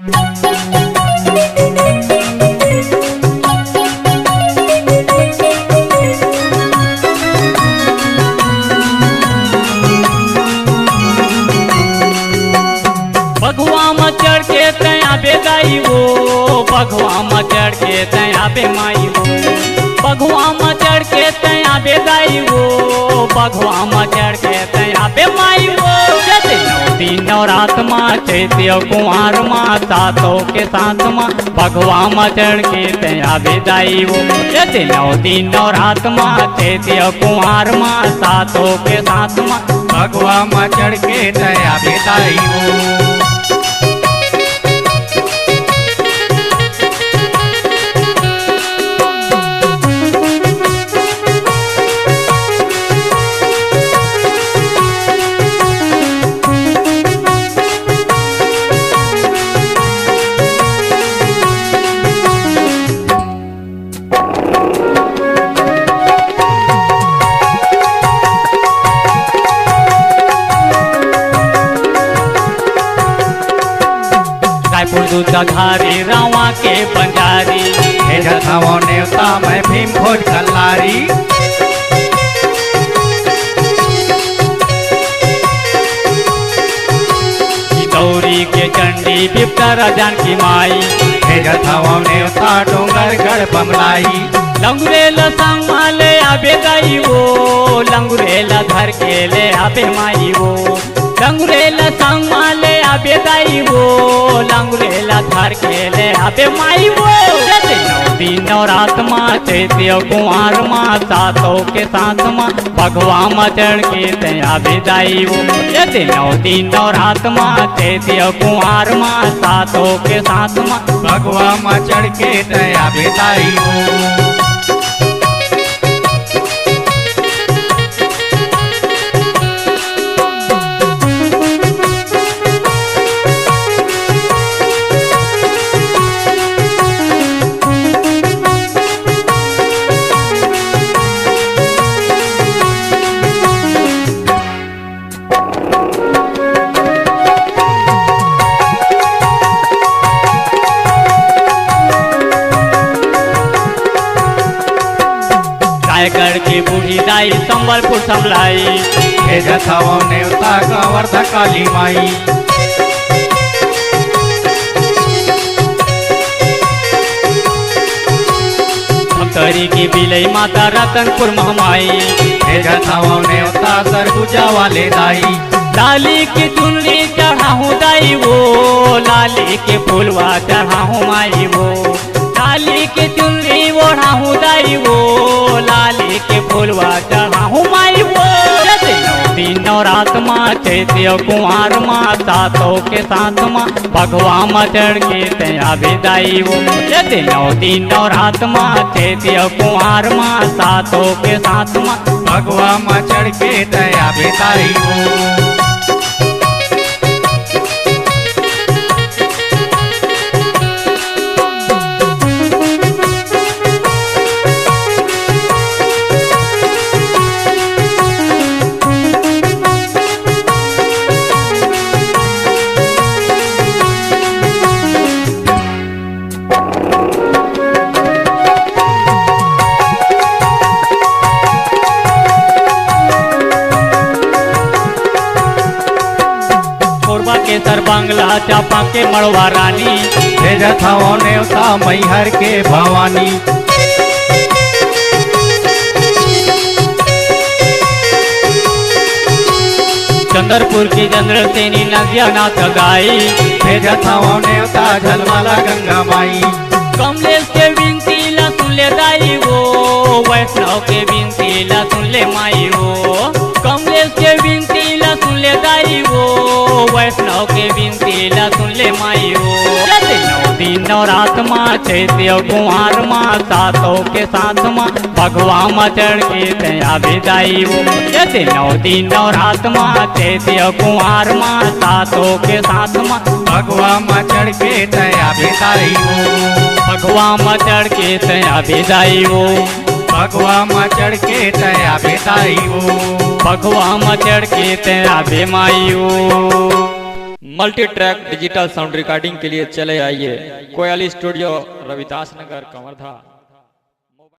बघुआ में चढ़ के तया बेदाई वो, बघुआ में चढ़ के तया बेमाई वो, बघुआ में चढ़ के तया बेदाई वो, बघुआ में चढ़ के तया बेमाई वो। दिन और रात माँ चैत्य कुंवर माँ सातों के साथ माँ बघुआ में चढ़ के तया बेदाई वो। दिन और रात माँ चैत्य कुंवर माँ सातों के साथ माँ बघुआ में चढ़ के तया बेदाई वो। दूधाधारी रावा के बंजारी जथाओ नेवता मैं भीम भोज कल्लारी। गौरी के चंडी बिप्तर जानकी माई जथाओ नेवता डोंगरगढ़ बमलाई। लंगुरेला संग माले आबे दाई वो, लंगुरेला धर के ले आबे माई वो, लंगुरेला संग माले आबे दाई वो, लंगुरेला धर के ले आबे माई वो। दिन और रात माँ चैत्य कुंवर माँ सातों के साथ माँ बघुआ में चढ़ के तया बेदाई वो। दिन और रात माँ चैत्य कुंवर माँ सातों के साथ माँ बघुआ में चढ़ के तया बेदाई वो। रायगढ़ की बूढ़ी दाई संबलपुर संभलाई जथाओ नेवता कंवर काली माई। भक्तरी की बिलई माता रतनपुर महमाई जथाओ नेवता सरगुजा वाले दाई। लाली की चुनरी चढ़ाऊँ दाई वो, लाली के फूलवा चढ़ाऊँ माई वो, लाली के चुनरी ओढ़ाऊँ दाई वो, लाली के फूलवा चढ़ाऊँ माई वो। दिन और रात माँ चैत्य कुंवर माँ सातों के साथ माँ बघुआ में चढ़ के तया बेदाई वो। दिन और रात माँ चैत्य कुंवर माँ सातों के साथ माँ बघुआ में चढ़ के तया बेदाई वो। केसर बांग्ला चापा के मड़वा रानी जथाओ नेवता मैहर के भवानी। चंद्रपुर की चंद्रसेनी नदिया नाथ गाई जथाओ नेवता झलवाला गंगा माई। कमलेश के बिनती ला सुन ले दाई वो, वैष्णव के बिनती ला सुन ले माई वो, कमलेश के बिनती ला सुन ले दाई वो, वैष्णव के बिनती ला सुन ले माई वो। दिन और रात माँ चैत्य कुंवर माँ सातों के साथ माँ बघुआ में चढ़ के तया बेदाई वो। दिन और रात माँ चैत्य कुंवर माँ सातों के साथ माँ बघुआ में चढ़ के तया बेदाई वो। बघुआ में चढ़ के तया बेदाई वो, बघुआ में चढ़ के तया बेदाई वो, बघुआ में चढ़ के तया बेमाई वो। Multi track digital sound recording के लिए चले आइए कोयल स्टूडियो रविदास नगर कवर्धा।